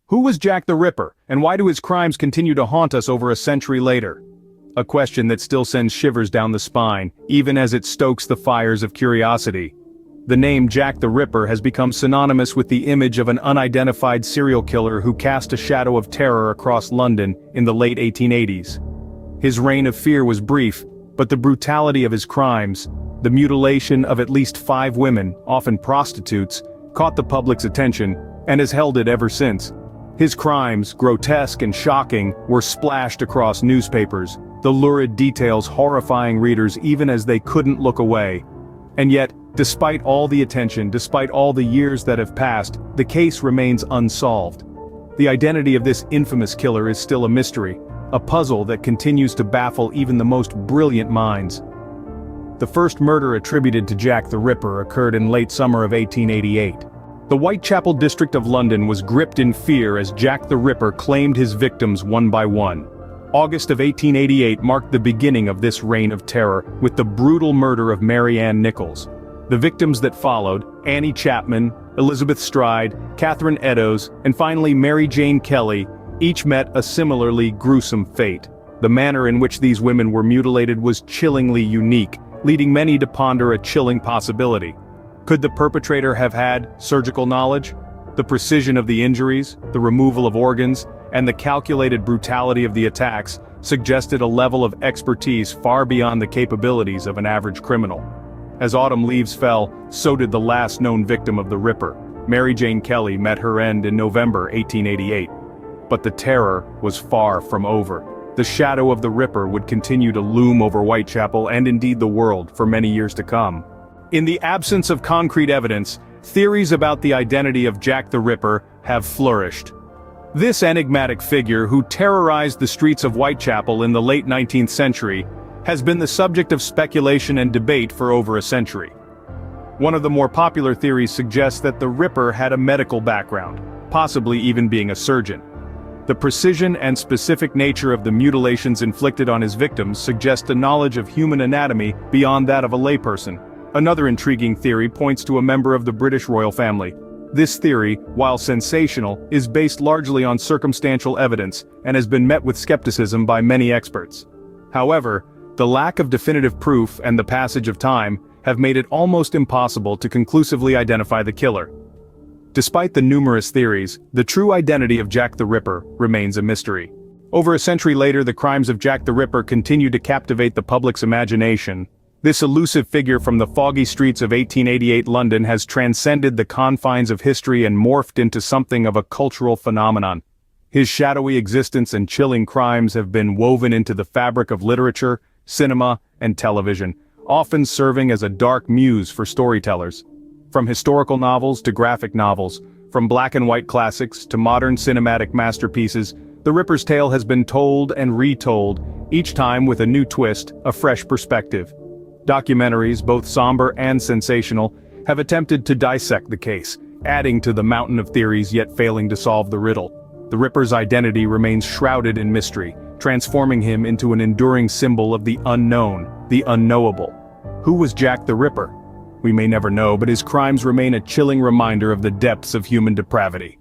Who was Jack the Ripper, and why do his crimes continue to haunt us over a century later? A question that still sends shivers down the spine, even as it stokes the fires of curiosity. The name Jack the Ripper has become synonymous with the image of an unidentified serial killer who cast a shadow of terror across London in the late 1880s. His reign of fear was brief, but the brutality of his crimes, the mutilation of at least 5 women, often prostitutes, caught the public's attention, and has held it ever since. His crimes, grotesque and shocking, were splashed across newspapers, the lurid details horrifying readers even as they couldn't look away. And yet, despite all the attention, despite all the years that have passed, the case remains unsolved. The identity of this infamous killer is still a mystery, a puzzle that continues to baffle even the most brilliant minds. The first murder attributed to Jack the Ripper occurred in late summer of 1888. The Whitechapel district of London was gripped in fear as Jack the Ripper claimed his victims one by one. August of 1888 marked the beginning of this reign of terror, with the brutal murder of Mary Ann Nichols. The victims that followed, Annie Chapman, Elizabeth Stride, Catherine Eddowes, and finally Mary Jane Kelly, each met a similarly gruesome fate. The manner in which these women were mutilated was chillingly unique, leading many to ponder a chilling possibility. Could the perpetrator have had surgical knowledge? The precision of the injuries, the removal of organs, and the calculated brutality of the attacks suggested a level of expertise far beyond the capabilities of an average criminal. As autumn leaves fell, so did the last known victim of the Ripper. Mary Jane Kelly met her end in November 1888. But the terror was far from over. The shadow of the Ripper would continue to loom over Whitechapel and indeed the world for many years to come. In the absence of concrete evidence, theories about the identity of Jack the Ripper have flourished. This enigmatic figure who terrorized the streets of Whitechapel in the late 19th century has been the subject of speculation and debate for over a century. One of the more popular theories suggests that the Ripper had a medical background, possibly even being a surgeon. The precision and specific nature of the mutilations inflicted on his victims suggest a knowledge of human anatomy beyond that of a layperson. Another intriguing theory points to a member of the British royal family. This theory, while sensational, is based largely on circumstantial evidence and has been met with skepticism by many experts. However, the lack of definitive proof and the passage of time have made it almost impossible to conclusively identify the killer. Despite the numerous theories, the true identity of Jack the Ripper remains a mystery. Over a century later, the crimes of Jack the Ripper continue to captivate the public's imagination. This elusive figure from the foggy streets of 1888 London has transcended the confines of history and morphed into something of a cultural phenomenon. His shadowy existence and chilling crimes have been woven into the fabric of literature, cinema, and television, often serving as a dark muse for storytellers. From historical novels to graphic novels, from black and white classics to modern cinematic masterpieces, the Ripper's tale has been told and retold, each time with a new twist, a fresh perspective. Documentaries, both somber and sensational, have attempted to dissect the case, adding to the mountain of theories yet failing to solve the riddle. The Ripper's identity remains shrouded in mystery, transforming him into an enduring symbol of the unknown, the unknowable. Who was Jack the Ripper? We may never know, but his crimes remain a chilling reminder of the depths of human depravity.